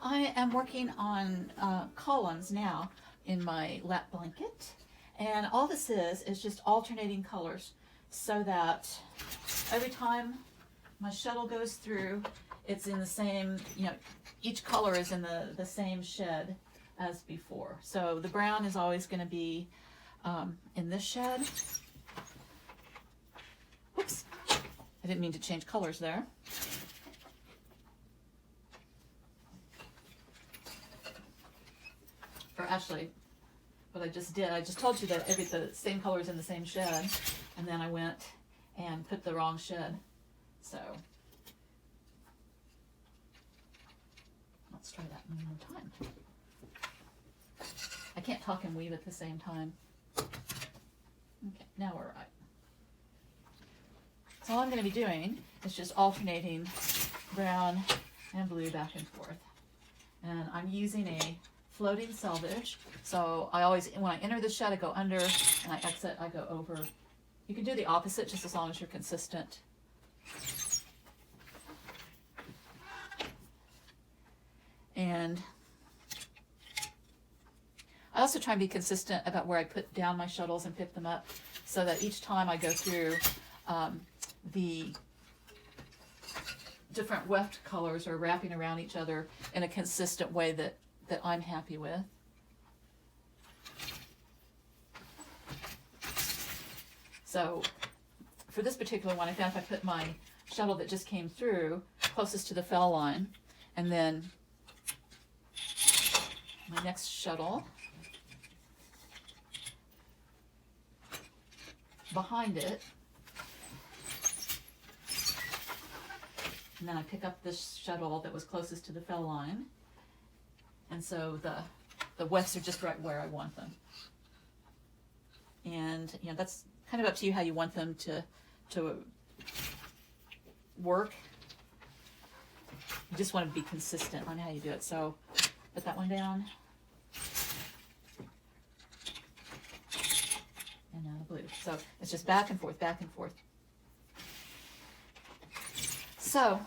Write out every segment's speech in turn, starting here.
I am working on columns now in my lap blanket, and all this is just alternating colors so that every time my shuttle goes through, it's in the same, each color is in the same shed as before. So the brown is always going to be in this shed. Whoops, I didn't mean to change colors there. Or actually, what I just did, I just told you that the same color is in the same shed, and then I went and put the wrong shed. So let's try that one more time. I can't talk and weave at the same time. Okay, now we're right. So all I'm going to be doing is just alternating brown and blue back and forth. And I'm using a floating selvage. So I always, when I enter the shed, I go under, and I exit, I go over. You can do the opposite just as long as you're consistent. And I also try and be consistent about where I put down my shuttles and pick them up, so that each time I go through, the different weft colors are wrapping around each other in a consistent way that I'm happy with. So for this particular one, I found if I put my shuttle that just came through closest to the fell line, and then my next shuttle behind it, and then I pick up this shuttle that was closest to the fell line, and so the wefts are just right where I want them. And that's kind of up to you how you want them to work. You just want to be consistent on how you do it. So put that one down, and now the blue. So it's just back and forth, back and forth. So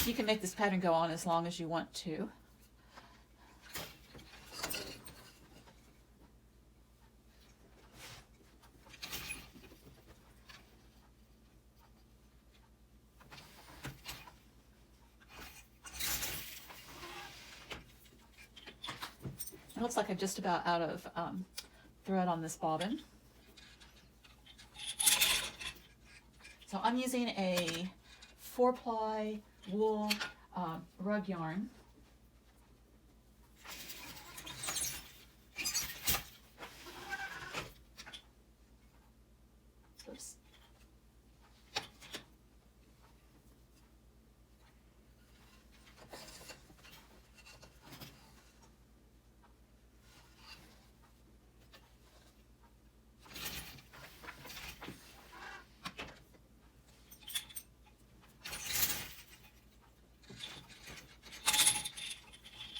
you can make this pattern go on as long as you want to. It looks like I'm just about out of thread on this bobbin. So I'm using a 4-ply wool rug yarn. Oops.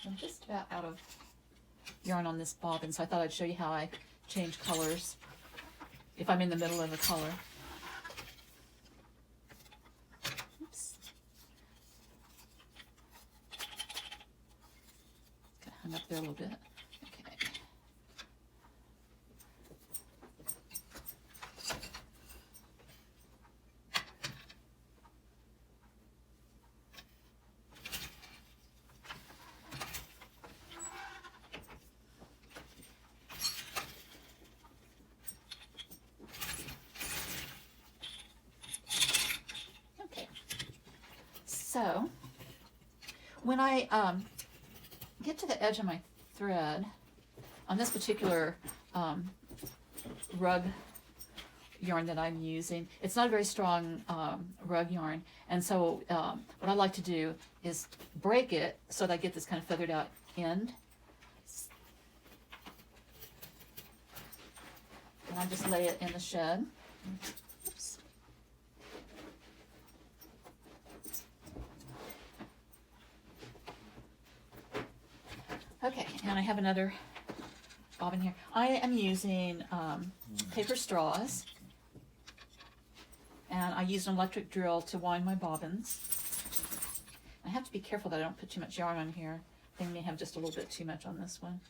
I'm just about out of yarn on this bobbin, so I thought I'd show you how I change colors if I'm in the middle of a color. Oops. Got hung up there a little bit. Okay. So when I get to the edge of my thread on this particular rug yarn that I'm using, it's not a very strong rug yarn, and so what I like to do is break it so that I get this kind of feathered out end, and I just lay it in the shed. Oops. Okay, and I have another bobbin here. I am using paper straws, and I used an electric drill to wind my bobbins. I have to be careful that I don't put too much yarn on here. I may have just a little bit too much on this one.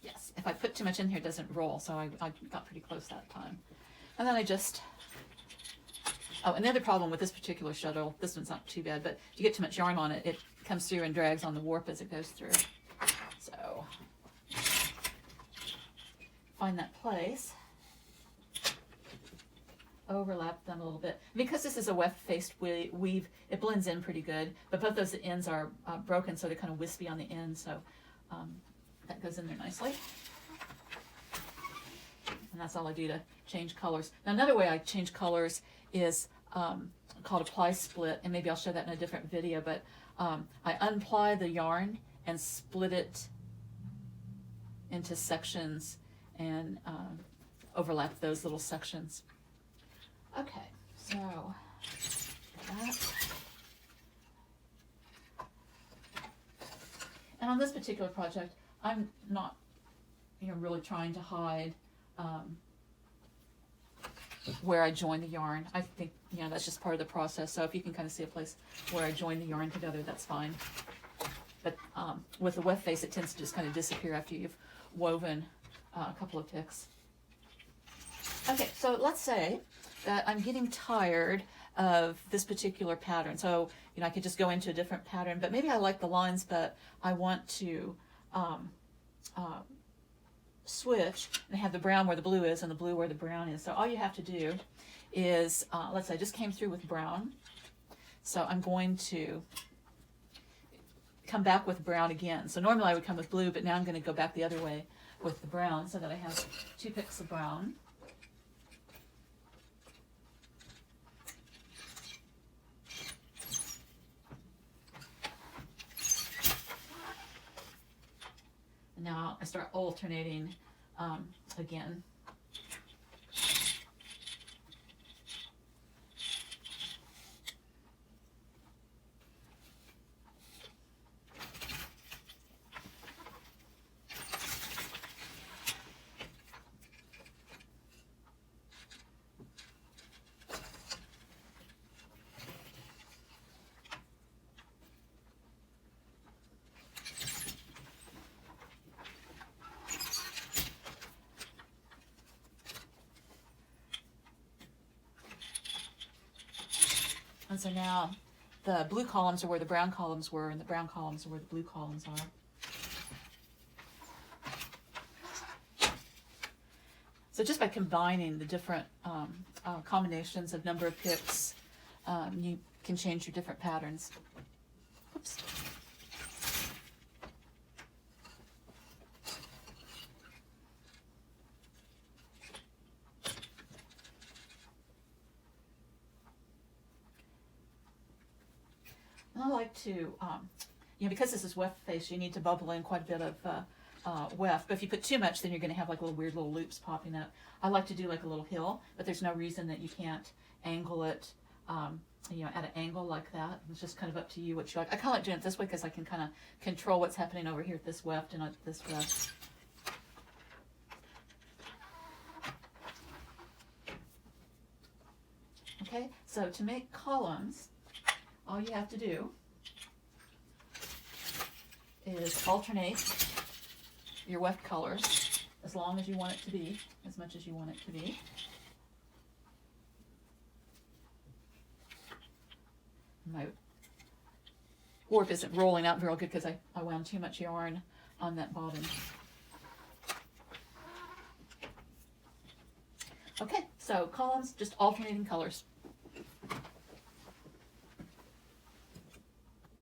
Yes, if I put too much in here, it doesn't roll, so I got pretty close that time. And then I just, oh, and the other problem with this particular shuttle, this one's not too bad, but if you get too much yarn on it, it comes through and drags on the warp as it goes through. So, find that place, overlap them a little bit. Because this is a weft-faced weave, it blends in pretty good, but both those ends are broken, so they're kind of wispy on the end, so that goes in there nicely. And that's all I do to change colors. Now, another way I change colors is called a ply split, and maybe I'll show that in a different video, but I unply the yarn and split it into sections and overlap those little sections. Okay, so that. And on this particular project, I'm not, really trying to hide where I join the yarn. I think, that's just part of the process. So if you can kind of see a place where I join the yarn together, that's fine. But with the weft face, it tends to just kind of disappear after you've woven a couple of ticks. Okay, so let's say that I'm getting tired of this particular pattern. So, I could just go into a different pattern, but maybe I like the lines, but I want to switch and have the brown where the blue is and the blue where the brown is. So all you have to do is, let's say I just came through with brown. So I'm going to come back with brown again. So normally I would come with blue, but now I'm going to go back the other way with the brown so that I have 2 picks of brown. And now I start alternating again. And so now the blue columns are where the brown columns were, and the brown columns are where the blue columns are. So just by combining the different combinations of number of picks, you can change your different patterns. Oops. I like to, because this is weft face, you need to bubble in quite a bit of weft. But if you put too much, then you're going to have like little weird little loops popping up. I like to do like a little hill, but there's no reason that you can't angle it, at an angle like that. It's just kind of up to you what you like. I kind of like doing it this way because I can kind of control what's happening over here at this weft and at this weft. Okay, so to make columns, all you have to do is alternate your weft colors as long as you want it to be, as much as you want it to be. My warp isn't rolling out very good because I wound too much yarn on that bobbin. Okay, so columns, just alternating colors.